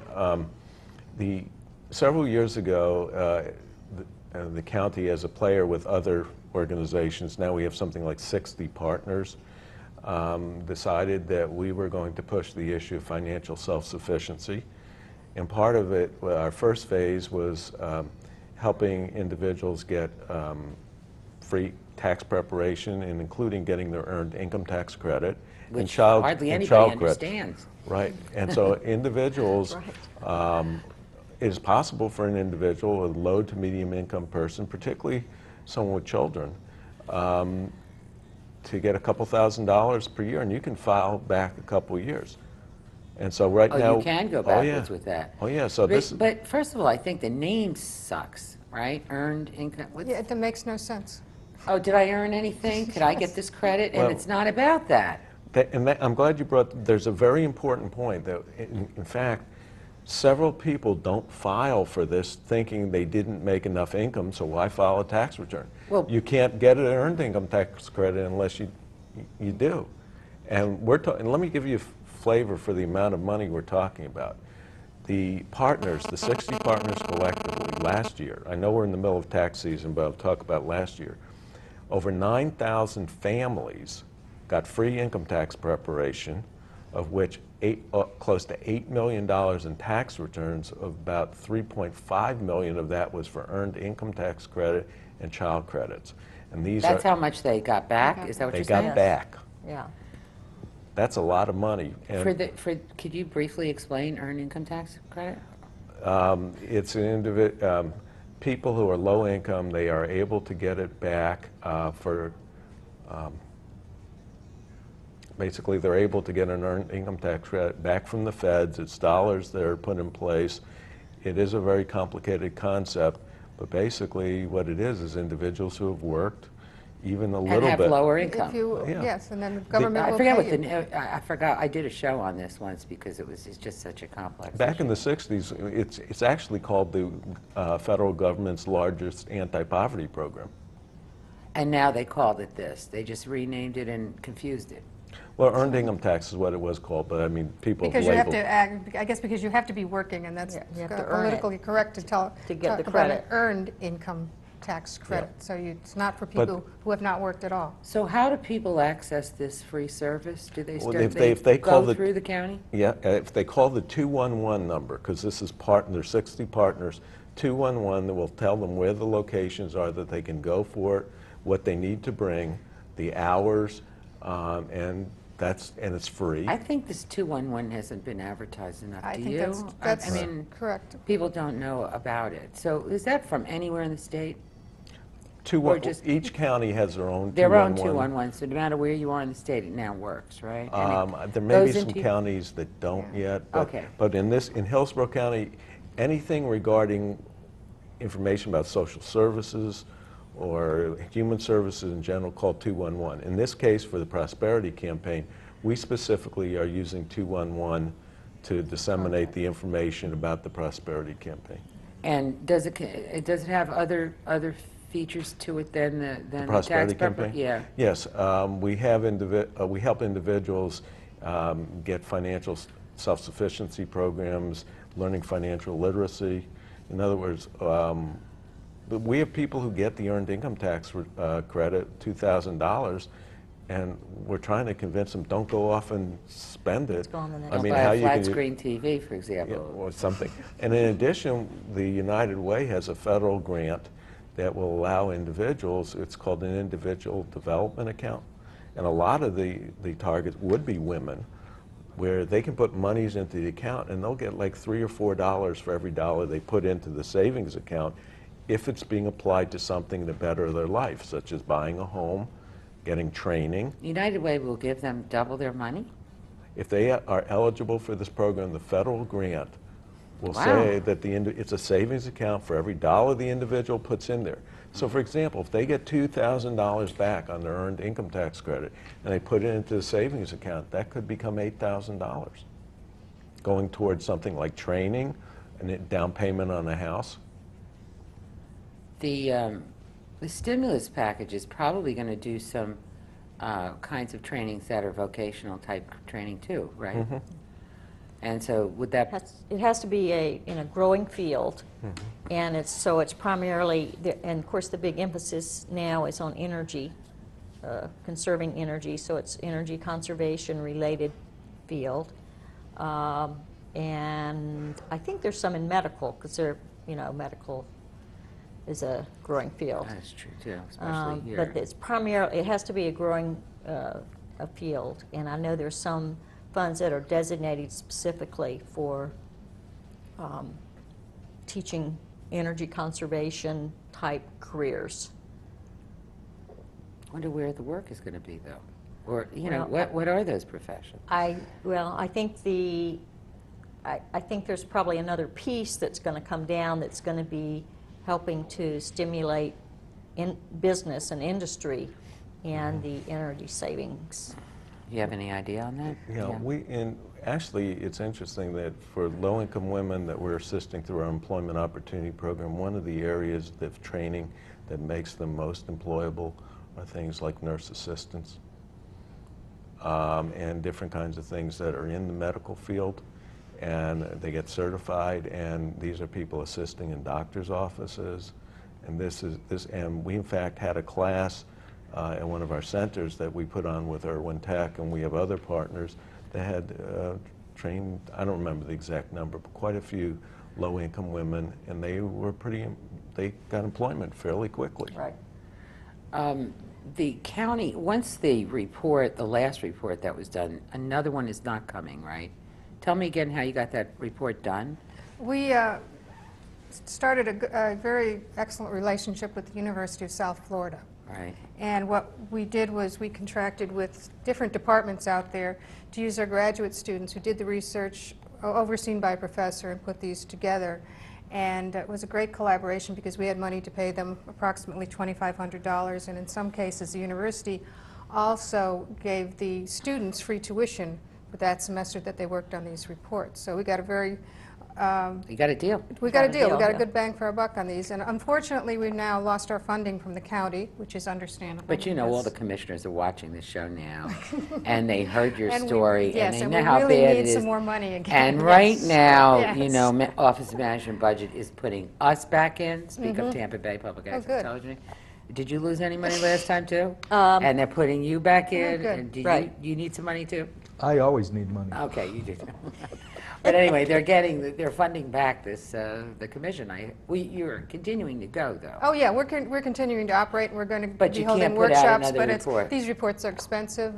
several years ago, the county as a player with other organizations, now we have something like 60 partners, decided that we were going to push the issue of financial self-sufficiency. And part of it, our first phase was helping individuals get free tax preparation, and including getting their earned income tax credit. Which and hardly and anybody child credit. understands. Right, and so individuals, it is possible for an individual, a low to medium income person, particularly someone with children, to get a couple $1,000s per year, and you can file back a couple years. And so right Oh, now... you can go Oh, backwards yeah. with that. Oh, yeah, so this... But first of all, I think the name sucks, right? Earned income. Yeah, it makes no sense. Oh, did I earn anything? Could I get this credit? And Well- it's not about that. I'm glad you brought, there's a very important point that, in fact, several people don't file for this thinking they didn't make enough income, so why file a tax return? Well- You can't get an earned income tax credit unless you do. And and let me give you a flavor for the amount of money we're talking about. The partners, the 60 partners collectively, last year, I know we're in the middle of tax season, but I'll talk about last year, over 9,000 families got free income tax preparation, of which close to $8 million in tax returns. Of about $3.5 million of that was for earned income tax credit and child credits. And these That's are, how much they got back? Is that what they you're saying? got back. Yeah. That's a lot of money. And Could you briefly explain earned income tax credit? it's an people who are low income, they are able to get it back basically they're able to get an earned income tax credit back from the feds. It's dollars that are put in place. It is a very complicated concept, but basically what it is individuals who have worked even a little And have bit. lower income. If you, Yeah. yes, and then the government I will forget pay what you. I forgot. I did a show on this once because it's just such a complex Back issue. in the 60s, it's actually called the federal government's largest anti-poverty program. And now they called it this. They just renamed it and confused it. Well, earned income tax is what it was called, but I mean, people Because you have labeled. to, I guess because you have to be working, and that's Yeah, you have to earn it politically correct to to get talk the about an credit. earned income tax credit. So it's not for people who have not worked at all. So how do people access this free service? Do they Well, start, if they call go the- through the county? Yeah, if they call the 211 number, because this is there's 60 partners, 211 that will tell them where the locations are that they can go for it, what they need to bring, the hours, and it's free. I think this 211 hasn't been advertised enough. I Do think you? that's I mean, correct. people don't know about it. So is that from anywhere in the state? Each county has their own 211. Their own 211, so no matter where you are in the state, it now works, right? And it There may be goes some into- counties that don't yet. Okay. But in Hillsborough County, anything regarding information about social services or human services in general, call 211. In this case, for the Prosperity Campaign, we specifically are using 211 to disseminate the information about the Prosperity Campaign. And does it have other features to it than the tax Prosperity preparation? Campaign? Yeah. Yes, we help individuals get financial self-sufficiency programs, learning financial literacy. In other words, we have people who get the earned income tax credit, $2,000, and we're trying to convince them, don't go off and spend it. go on the next I mean, Buy how a you flat can screen TV, for yeah, example. or something. And in addition, the United Way has a federal grant that will allow individuals, it's called an individual development account. And a lot of the targets would be women, where they can put monies into the account and they'll get like $3 or $4 for every dollar they put into the savings account if it's being applied to something to better their life, such as buying a home, getting training. United Way will give them double their money? If they are eligible for this program, the federal grant will Wow. say that it's a savings account for every dollar the individual puts in there. So for example, if they get $2,000 back on their earned income tax credit and they put it into the savings account, that could become $8,000 going towards something like training and a down payment on a house. The stimulus package is probably going to do some kinds of trainings that are vocational type training too, right? Mm-hmm. And so would that, It has to be in a growing field, and it's primarily, and of course the big emphasis now is on energy, conserving energy, so it's energy conservation related field. And I think there's some in medical, because medical is a growing field. that's true too, especially here. But it's primarily, it has to be a growing a field, and I know there's some funds that are designated specifically for teaching energy conservation type careers. Wonder where the work is going to be though, or Well, what are those professions? I think I think there's probably another piece that's going to come down that's going to be helping to stimulate in business and industry and the energy savings. You have any idea on that? Yeah, actually, it's interesting that for low-income women that we're assisting through our employment opportunity program, one of the areas of training that makes them most employable are things like nurse assistants and different kinds of things that are in the medical field, and they get certified, and these are people assisting in doctors' offices, and and we in fact had a class at one of our centers that we put on with Irwin Tech, and we have other partners that had trained, I don't remember the exact number, but quite a few low-income women, and they got employment fairly quickly. Right. The county, once the last report that was done, another one is not coming, right? Tell me again how you got that report done. We started a very excellent relationship with the University of South Florida. Right. And what we did was we contracted with different departments out there to use our graduate students who did the research overseen by a professor and put these together. And it was a great collaboration because we had money to pay them approximately $2,500, and in some cases the university also gave the students free tuition for that semester that they worked on these reports. So we got a very You got a deal. We got a deal. We got a yeah. good bang for our buck on these. And unfortunately, we've now lost our funding from the county, which is understandable. But you know, all the because- commissioners are watching this show now, and they heard your And we- story, yes, and they and know we how really bad need it is. some more money again. And right Yes. now, you Yes. know, Office of Management Budget is putting us back in. Speak of Tampa Bay Public Access good. Television. Did you lose any money last time too? Um, And they're putting you back in. good. And do Right. you need some money too? I always need money. Okay, you do. But anyway, they're funding back this the commission. You're continuing to go though. Oh, yeah, we're continuing to operate, and we're going to But be you holding can't put out workshops. another But report. these reports are expensive,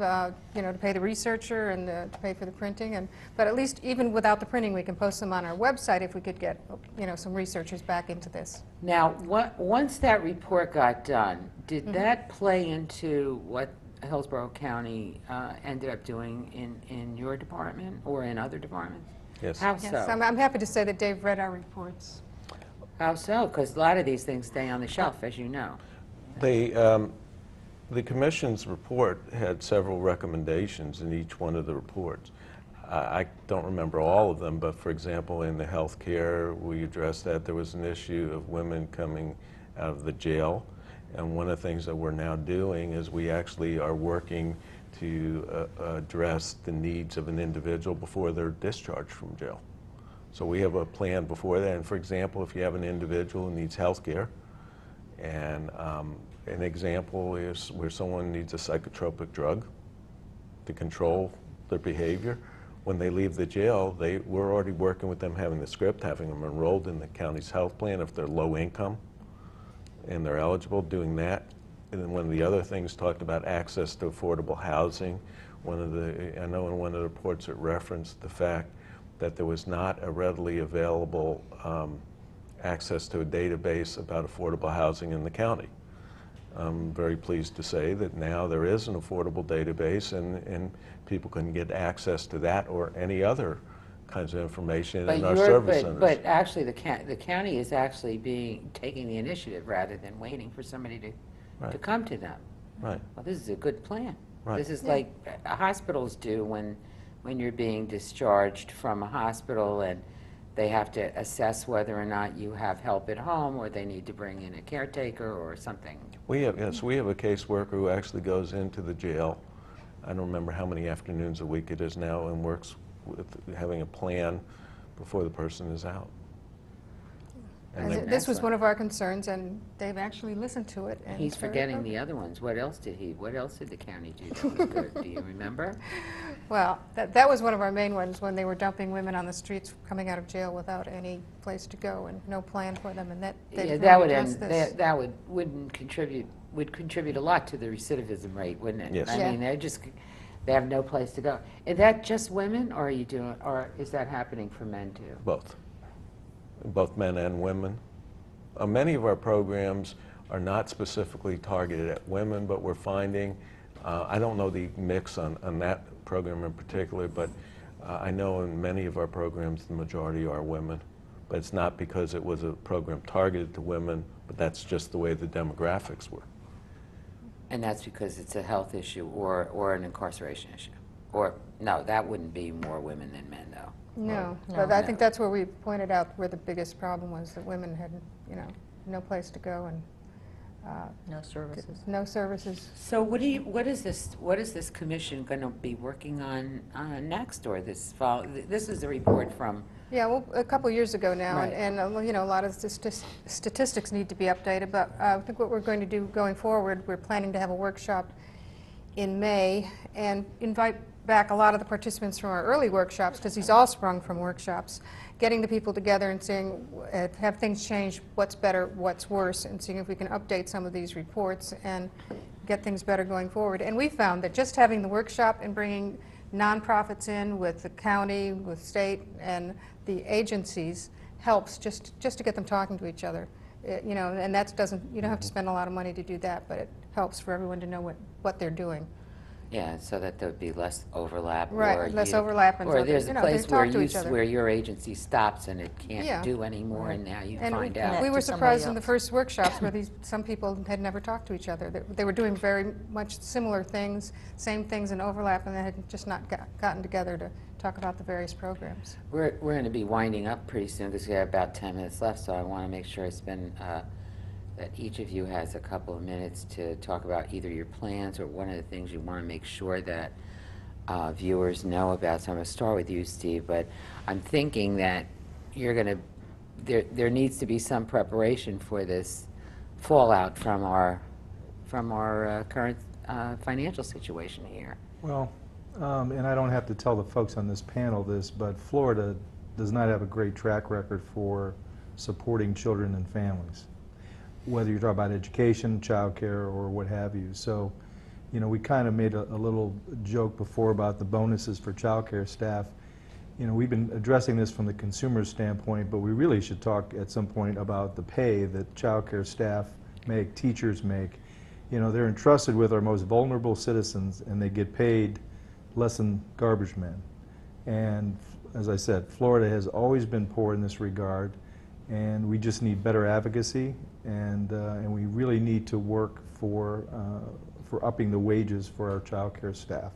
you know, to pay the researcher and to pay for the printing. But at least even without the printing, we can post them on our website if we could get, you know, some researchers back into this. Now, once that report got done, did that play into what Hillsborough County ended up doing in your department or in other departments? Yes. How Yes, so? I'm happy to say that Dave read our reports. How so? Because a lot of these things stay on the shelf, as you know. The Commission's report had several recommendations in each one of the reports. I don't remember all of them, but for example, in the health care, we addressed that there was an issue of women coming out of the jail. And one of the things that we're now doing is we actually are working to address the needs of an individual before they're discharged from jail. So we have a plan before that. And for example, if you have an individual who needs health care, and an example is where someone needs a psychotropic drug to control their behavior, when they leave the jail, we're already working with them, having the script, having them enrolled in the county's health plan if they're low income and they're eligible, doing that. And then one of the other things talked about access to affordable housing. I know in one of the reports it referenced the fact that there was not a readily available access to a database about affordable housing in the county. I'm very pleased to say that now there is an affordable database, and people can get access to that or any other kinds of information in our service centers. But actually, the county is actually taking the initiative rather than waiting for somebody to Right. come to them. Right. Well, this is a good plan. Right. This is like hospitals do when you're being discharged from a hospital and they have to assess whether or not you have help at home or they need to bring in a caretaker or something. We have a caseworker who actually goes into the jail. I don't remember how many afternoons a week it is now, and works with having a plan before the person is out. And And this was one of our concerns, and Dave actually listened to it. And He's it's very forgetting appropriate. the other ones. What else did the county do that was good? Do you remember? Well, that was one of our main ones, when they were dumping women on the streets coming out of jail without any place to go and no plan for them, and that Yeah, really that would addressed this. that would contribute a lot to the recidivism rate, wouldn't it? Yes. I Yeah. mean, they have no place to go. Is that just women, or or is that happening for men too? both men and women. Many of our programs are not specifically targeted at women, but we're finding, I don't know the mix on that program in particular, but I know in many of our programs the majority are women. But it's not because it was a program targeted to women, but that's just the way the demographics were. And that's because it's a health issue or an incarceration issue? Or, no, that wouldn't be more women than men, though. No, No. but I No. think that's where we pointed out where the biggest problem was, that women had, no place to go and No services. no services. So what is this commission going to be working on next, or this fall? This is a report from, Yeah, well, a couple years ago now, Right. and a lot of the statistics need to be updated, but I think what we're going to do going forward, we're planning to have a workshop in May and invite back a lot of the participants from our early workshops, because these all sprung from workshops, getting the people together and seeing, have things change, what's better, what's worse, and seeing if we can update some of these reports and get things better going forward. And we found that just having the workshop and bringing nonprofits in with the county, with state, and the agencies helps just to get them talking to each other. And that you don't have to spend a lot of money to do that, but it helps for everyone to know what they're doing. Yeah, so that there would be less overlap. Right, or less you- overlap and Or so that, there's you a know, they place where talk to you, each other. where your agency stops and it Yeah. can't do anymore, and now you And find we out. Connect were to somebody surprised in the else. first workshops where some people had never talked to each other. They were doing very much similar things, same things in overlap, and they had just not gotten together to talk about the various programs. We're going to be winding up pretty soon because we have about 10 minutes left, so I want to make sure I spend, that each of you has a couple of minutes to talk about either your plans or one of the things you want to make sure that viewers know about. So I'm going to start with you, Steve, but I'm thinking that you're going to, there needs to be some preparation for this fallout from our current financial situation here. Well, and I don't have to tell the folks on this panel this, but Florida does not have a great track record for supporting children and families, whether you're talking about education, child care, or what have you. So, you know, we kind of made a little joke before about the bonuses for child care staff. You know, we've been addressing this from the consumer standpoint, but we really should talk at some point about the pay that child care staff make, teachers make. You know, they're entrusted with our most vulnerable citizens, and they get paid less than garbage men. And as I said, Florida has always been poor in this regard, and we just need better advocacy, and we really need to work for upping the wages for our child care staff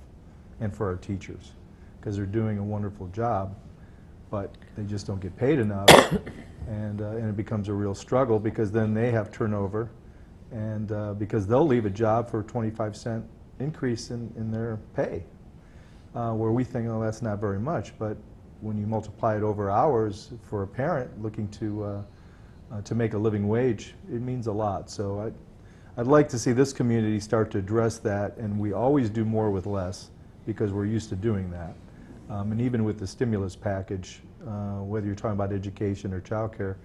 and for our teachers, because they're doing a wonderful job, but they just don't get paid enough, and it becomes a real struggle because then they have turnover, and because they'll leave a job for a 25-cent increase in their pay, where we think, oh, that's not very much, but when you multiply it over hours for a parent looking to make a living wage, it means a lot. So I'd like to see this community start to address that, and we always do more with less because we're used to doing that. And even with the stimulus package, whether you're talking about education or child care,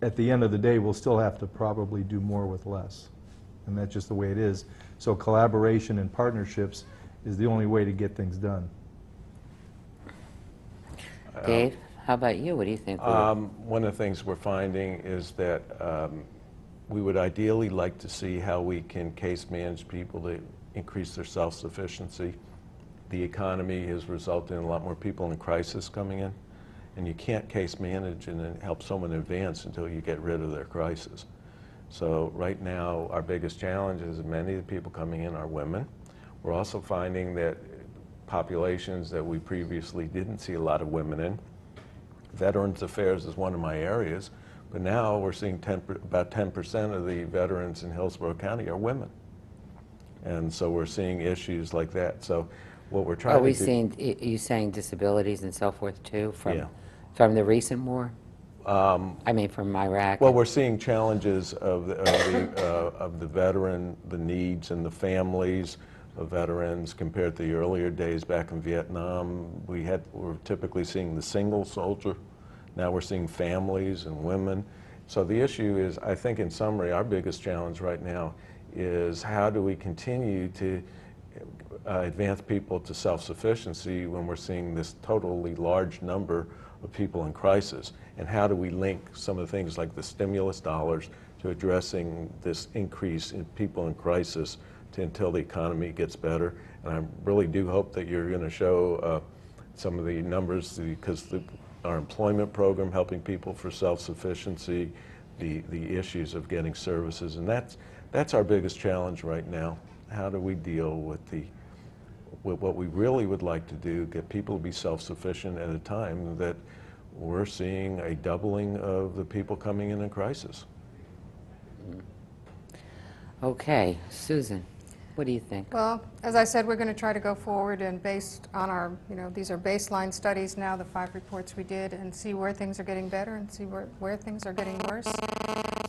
at the end of the day, we'll still have to probably do more with less. And that's just the way it is. So collaboration and partnerships is the only way to get things done. Dave, how about you? What do you think? One of the things we're finding is that we would ideally like to see how we can case manage people to increase their self-sufficiency. The economy has resulted in a lot more people in crisis coming in, and you can't case manage and help someone advance until you get rid of their crisis. So right now, our biggest challenge is many of the people coming in are women. We're also finding that populations that we previously didn't see a lot of women in. Veterans Affairs is one of my areas, but now we're seeing about 10% of the veterans in Hillsborough County are women. And so we're seeing issues like that. So what we're trying Are we to do... seeing, are you saying disabilities and so forth too Yeah. from the recent war? I mean from Iraq? Well, we're seeing challenges of the veteran, the needs and the families of veterans compared to the earlier days back in Vietnam. We're typically seeing the single soldier. Now we're seeing families and women. So the issue is, I think in summary, our biggest challenge right now is how do we continue to advance people to self-sufficiency when we're seeing this totally large number of people in crisis, and how do we link some of the things like the stimulus dollars to addressing this increase in people in crisis until the economy gets better. And I really do hope that you're going to show some of the numbers, because our employment program helping people for self-sufficiency, the issues of getting services, and that's our biggest challenge right now. How do we deal with what we really would like to do, get people to be self-sufficient at a time that we're seeing a doubling of the people coming in crisis. Okay, Susan, what do you think? Well, as I said, we're going to try to go forward and based on our, these are baseline studies now, the 5 reports we did, and see where things are getting better and see where things are getting worse.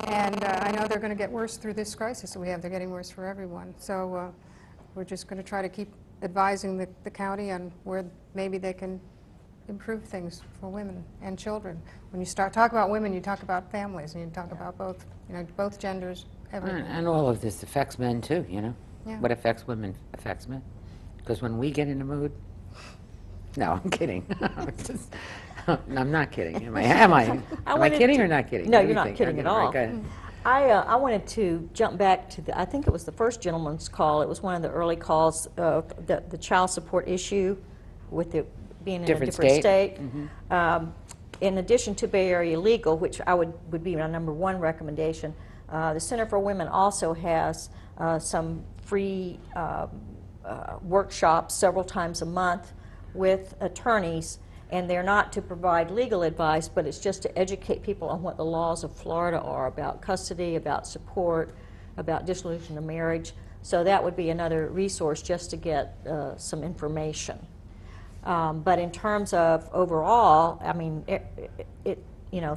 And I know they're going to get worse through this crisis that we have. They're getting worse for everyone. So we're just going to try to keep advising the county on where maybe they can improve things for women and children. When you start talk about women, you talk about families, and you talk about both genders, everything. And all of this affects men too, Yeah. What affects women affects men. Because when we get in the mood, no, I'm kidding. I'm not kidding. Am I kidding or not kidding? No, What do you're you not think? kidding Okay, at all. right, go ahead. I wanted to jump back to I think it was the first gentleman's call. It was one of the early calls, the child support issue with it being in a different state. In addition to Bay Area Legal, which would be my #1 recommendation, the Center for Women also has some free workshops several times a month with attorneys, and they're not to provide legal advice, but it's just to educate people on what the laws of Florida are about custody, about support, about dissolution of marriage. So that would be another resource just to get some information. But in terms of overall, I mean,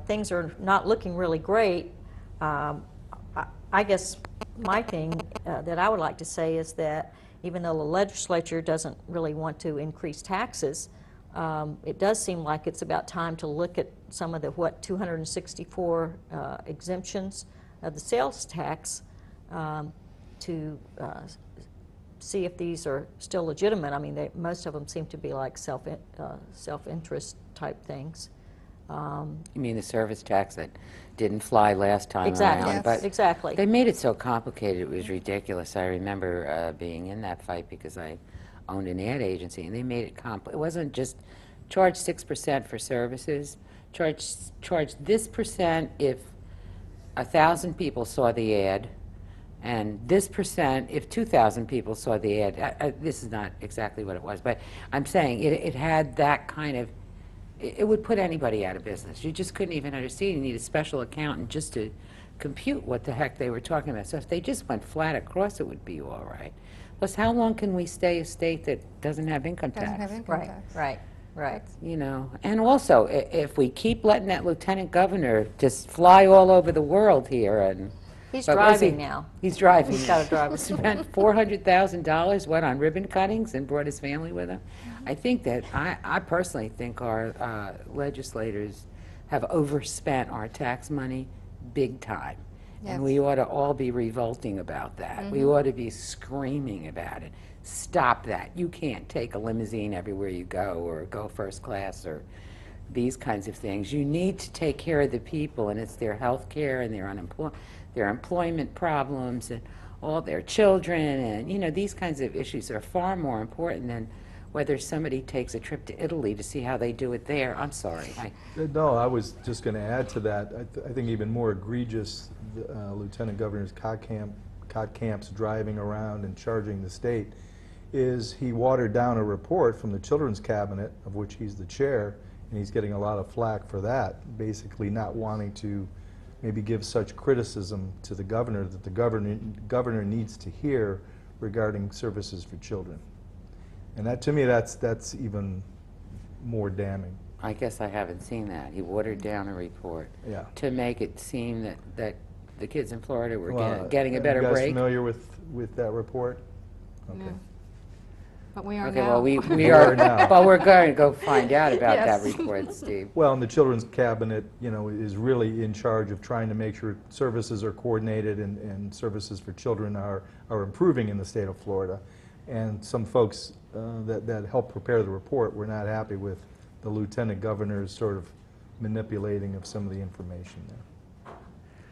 things are not looking really great. I guess my thing that I would like to say is that even though the legislature doesn't really want to increase taxes, it does seem like it's about time to look at some of the 264 exemptions of the sales tax to see if these are still legitimate. I mean, most of them seem to be like self-interest type things. You mean the service tax that didn't fly last time exactly. around? But exactly. They made it so complicated, it was ridiculous. I remember being in that fight because I owned an ad agency, and they made it it wasn't just charge 6% for services, charge this percent if 1,000 people saw the ad, and this percent if 2,000 people saw the ad. This is not exactly what it was, but I'm saying it had that kind of, it would put anybody out of business. You just couldn't even understand. You need a special accountant just to compute what the heck they were talking about. So if they just went flat across, it would be all right. Plus, how long can we stay a state that doesn't have income tax? Doesn't have income tax. Right. You know, and also, if we keep letting that lieutenant governor just fly all over the world here, and he's driving now. He's driving. He's got to drive. Spent $400,000 what on ribbon cuttings and brought his family with him. I think that I personally think our legislators have overspent our tax money big time. Yes. And we ought to all be revolting about that. We ought to be screaming about it. Stop that. You can't take a limousine everywhere you go, or go first class, or these kinds of things. You need to take care of the people, and it's their health care and their employment problems and all their children, and these kinds of issues are far more important than whether somebody takes a trip to Italy to see how they do it there. I'm sorry. No, I was just going to add to that. I think even more egregious, Lieutenant Governor's cot camps driving around and charging the state, is he watered down a report from the Children's Cabinet, of which he's the chair, and he's getting a lot of flack for that, basically not wanting to maybe give such criticism to the governor that the governor needs to hear regarding services for children. And that, to me, that's even more damning. I guess I haven't seen that. He watered down a report to make it seem that the kids in Florida were getting a better break. Are you guys familiar with that report? Okay. No. But we are Okay, now. well, we are now. But we're going to go find out about Yes. that report, Steve. Well, and the Children's Cabinet, is really in charge of trying to make sure services are coordinated and services for children are improving in the state of Florida. And some folks that helped prepare the report were not happy with the Lieutenant Governor's sort of manipulating of some of the information there.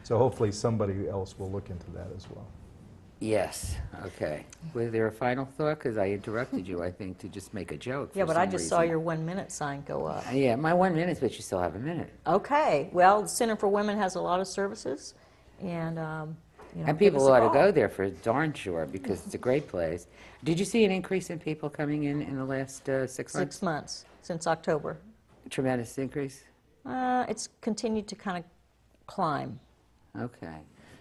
So hopefully somebody else will look into that as well. Yes, okay. Was there a final thought? Because I interrupted you, I think, to just make a joke. Yeah, for but I some just saw reason. your 1 minute sign go up. Yeah, my 1 minute, but you still have a minute. Okay. Well, the Center for Women has a lot of services, and And people ought to go there for darn sure, because it's a great place. Did you see an increase in people coming in the last 6 months? 6 months since October. Tremendous increase? It's continued to kind of climb. Okay.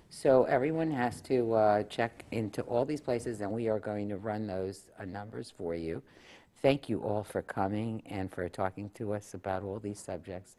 So everyone has to check into all these places, and we are going to run those numbers for you. Thank you all for coming and for talking to us about all these subjects.